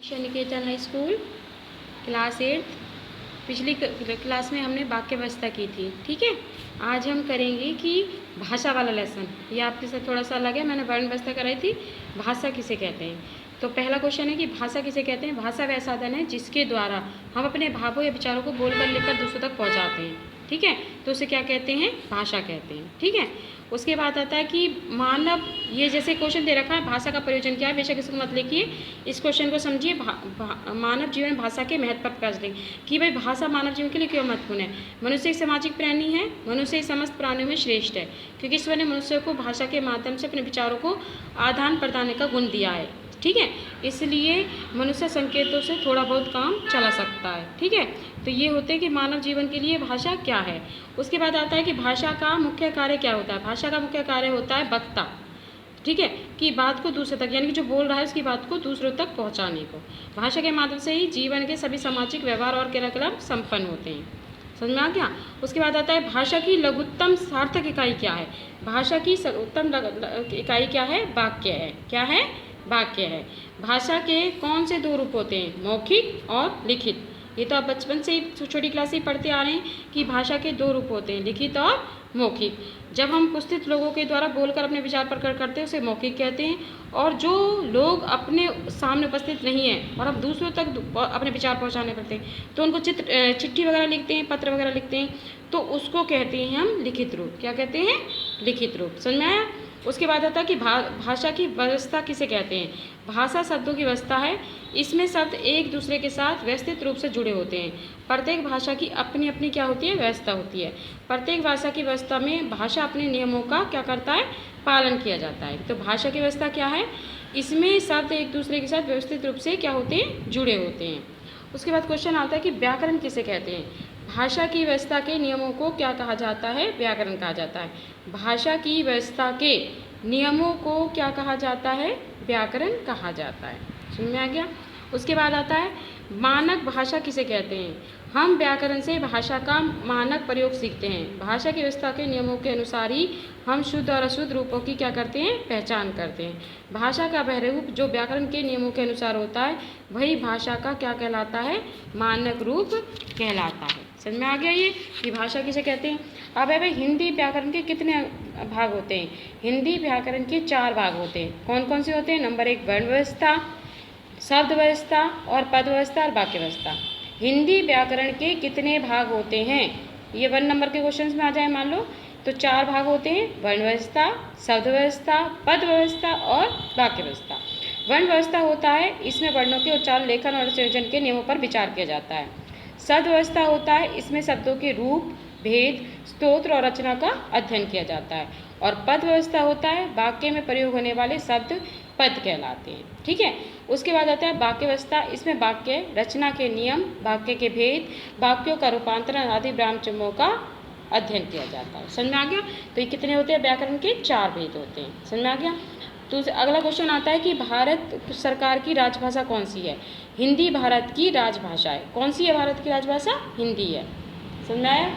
निकेतन high school class 8। पिछली class में हमने वाक्य व्यवस्था की थी। ठीक है, आज हम करेंगे कि भाषा वाला लेसन। ये आपके साथ थोड़ा सा अलग है। मैंने वर्ण व्यवस्था कराई थी। भाषा किसे कहते हैं? तो पहला क्वेश्चन है कि भाषा किसे कहते हैं? भाषा वह साधन है जिसके द्वारा हम अपने भावों या विचारों को बोलकर लिखकर दूसरों तक पहुँचाते हैं। ठीक है, तो उसे क्या कहते हैं? भाषा कहते हैं। ठीक है, उसके बाद आता है कि मानव, ये जैसे क्वेश्चन दे रखा है भाषा का प्रयोजन क्या है, बेशक इसको मत लिखिए, इस क्वेश्चन को समझिए। मानव जीवन भाषा के महत्व पर प्रकाश दें कि भाई भाषा मानव जीवन के लिए क्यों महत्वपूर्ण है। मनुष्य एक सामाजिक प्राणी है। मनुष्य समस्त प्राणियों में श्रेष्ठ है क्योंकि ईश्वर ने मनुष्य को भाषा के माध्यम से अपने विचारों को आदान प्रदान का गुण दिया है। ठीक है, इसलिए मनुष्य संकेतों से थोड़ा बहुत काम चला सकता है। ठीक है, तो ये होते हैं कि मानव जीवन के लिए भाषा क्या है। उसके बाद आता है कि भाषा का मुख्य कार्य क्या होता है। भाषा का मुख्य कार्य होता है वक्ता। ठीक है, कि बात को दूसरे तक, यानी कि जो बोल रहा है उसकी बात को दूसरों तक पहुंचाने को। भाषा के माध्यम से ही जीवन के सभी सामाजिक व्यवहार और क्रियाकलाप संपन्न होते हैं। समझ में आ गया? उसके बाद आता है भाषा की लघुत्तम सार्थक इकाई क्या है। भाषा की सर्वोत्तम इकाई क्या है? वाक्य है। क्या है? वाक्य है। भाषा के कौन से दो रूप होते हैं? मौखिक और लिखित। ये तो आप बचपन से ही छोटी क्लास से ही पढ़ते आ रहे हैं कि भाषा के दो रूप होते हैं, लिखित और मौखिक। जब हम उपस्थित लोगों के द्वारा बोलकर अपने विचार प्रकट करते हैं उसे मौखिक कहते हैं, और जो लोग अपने सामने उपस्थित नहीं हैं और हम दूसरों तक अपने विचार पहुंचाने पड़ते हैं तो उनको चिट्ठी वगैरह लिखते हैं, पत्र वगैरह लिखते हैं, तो उसको कहते हैं हम लिखित रूप। क्या कहते हैं? लिखित रूप। समझ में आया? उसके बाद आता है कि भाषा की व्यवस्था किसे कहते हैं। भाषा शब्दों की व्यवस्था है। इसमें शब्द एक दूसरे के साथ व्यवस्थित रूप से जुड़े होते हैं। प्रत्येक भाषा की अपनी अपनी क्या होती है? व्यवस्था होती है। प्रत्येक भाषा की व्यवस्था में भाषा अपने नियमों का क्या करता है? पालन किया जाता है। तो भाषा की व्यवस्था क्या है? इसमें शब्द एक दूसरे के साथ व्यवस्थित रूप से क्या होते हैं? जुड़े होते हैं। उसके बाद क्वेश्चन आता है कि व्याकरण किसे कहते हैं। भाषा की व्यवस्था के नियमों को क्या कहा जाता है? व्याकरण कहा जाता है। भाषा की व्यवस्था के नियमों को क्या कहा जाता है? व्याकरण कहा जाता है। समझ में आ गया? उसके बाद आता है मानक भाषा किसे कहते हैं। हम व्याकरण से भाषा का मानक प्रयोग सीखते हैं। भाषा की व्यवस्था के नियमों के अनुसार ही हम शुद्ध और अशुद्ध रूपों की क्या करते हैं? पहचान करते हैं। भाषा का वह रूप जो व्याकरण के नियमों के अनुसार होता है वही भाषा का क्या कहलाता है? मानक रूप कहलाता है। समझ में आ गया ये कि भाषा किसे कहते हैं। अब है भाई हिंदी व्याकरण के कितने भाग होते हैं? हिंदी व्याकरण के 4 भाग होते हैं। कौन कौन से होते हैं? नंबर 1 वर्ण व्यवस्था, शब्द व्यवस्था और पद व्यवस्था और वाक्य व्यवस्था। हिंदी व्याकरण के कितने भाग होते हैं? ये 1 नंबर के क्वेश्चन में आ जाए मान लो तो 4 भाग होते हैं। वर्ण व्यवस्था, शब्द व्यवस्था, पद व्यवस्था और वाक्य व्यवस्था। वर्ण व्यवस्था होता है, इसमें वर्णों के उच्चारण, लेखन और संयोजन के नियमों पर विचार किया जाता है। शब्द व्यवस्था होता है, इसमें शब्दों के रूप, भेद, स्तोत्र और रचना का अध्ययन किया जाता है। और पद व्यवस्था होता है, वाक्य में प्रयोग होने वाले शब्द पद कहलाते हैं। ठीक है, उसके बाद आता है वाक्य व्यवस्था। इसमें वाक्य रचना के नियम, वाक्य के भेद, वाक्यों का रूपांतरण आदि ब्राह्मचमों का अध्ययन किया जाता है। समझ में आ गया? तो ये कितने होते हैं? व्याकरण के 4 भेद होते हैं। समझ में आ गया? तो अगला क्वेश्चन आता है कि भारत सरकार की राजभाषा कौन सी है। हिंदी भारत की राजभाषा है। कौन सी है भारत की राजभाषा? हिंदी है। समझ में आया?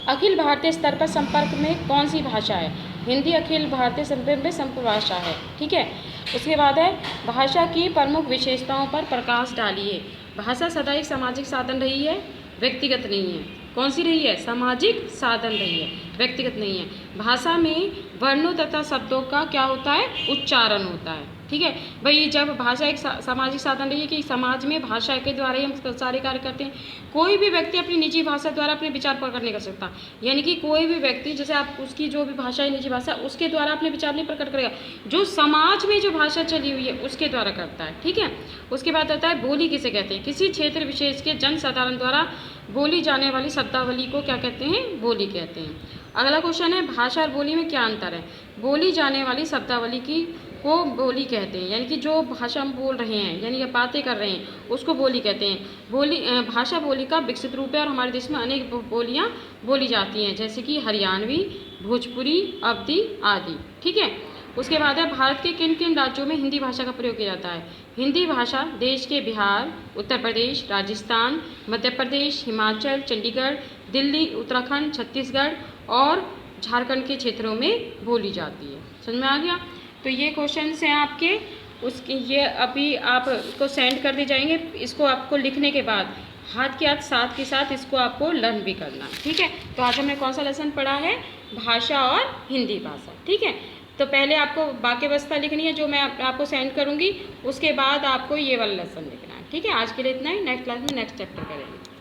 अखिल भारतीय स्तर पर संपर्क में कौन सी भाषा है? हिंदी अखिल भारतीय संपर्क में संपर्क भाषा है। ठीक है, उसके बाद है भाषा की प्रमुख विशेषताओं पर प्रकाश डालिए। भाषा सदा एक सामाजिक साधन रही है, व्यक्तिगत नहीं है। कौन सी रही है? सामाजिक साधन रही है, व्यक्तिगत नहीं है। भाषा में वर्णों तथा शब्दों का क्या होता है? उच्चारण होता है। ठीक है भाई, जब भाषा एक सामाजिक साधन रही है कि समाज में भाषा के द्वारा ही हम सारे कार्य करते हैं। कोई भी व्यक्ति अपनी निजी भाषा द्वारा अपने विचार प्रकट नहीं कर सकता। यानी कि कोई भी व्यक्ति, जैसे आप उसकी जो भी भाषा है निजी भाषा, उसके द्वारा अपने विचार नहीं प्रकट करेगा। जो समाज में जो भाषा चली हुई है उसके द्वारा करता है। ठीक है, उसके बाद आता है बोली किसे कहते हैं। किसी क्षेत्र विशेष के जनसाधारण द्वारा बोली जाने वाली शब्दावली को क्या कहते हैं? बोली कहते हैं। अगला क्वेश्चन है भाषा और बोली में क्या अंतर है। बोली जाने वाली शब्दावली को बोली कहते हैं, यानी कि जो भाषा हम बोल रहे हैं, यानी कि बातें कर रहे हैं, उसको बोली कहते हैं। बोली भाषा बोली का विकसित रूप है और हमारे देश में अनेक बोलियां बोली जाती हैं, जैसे कि हरियाणवी, भोजपुरी, अवधी आदि। ठीक है, उसके बाद है भारत के किन किन राज्यों में हिंदी भाषा का प्रयोग किया जाता है। हिंदी भाषा देश के बिहार, उत्तर प्रदेश, राजस्थान, मध्य प्रदेश, हिमाचल, चंडीगढ़, दिल्ली, उत्तराखंड, छत्तीसगढ़ और झारखंड के क्षेत्रों में बोली जाती है। समझ में आ गया? तो ये क्वेश्चंस हैं आपके। उसकी ये अभी आपको सेंड कर दी जाएंगे। इसको आपको लिखने के बाद हाथ के साथ इसको आपको लर्न भी करना है, ठीक है। तो आज हमने कौन सा लेसन पढ़ा है? भाषा और हिंदी भाषा, ठीक है। तो पहले आपको वाक्य व्यवस्था लिखनी है जो मैं आपको सेंड करूँगी, उसके बाद आपको ये वाला लेसन लिखना है, ठीक है। आज के लिए इतना ही, नेक्स्ट क्लास में नेक्स्ट चैप्टर करेंगे।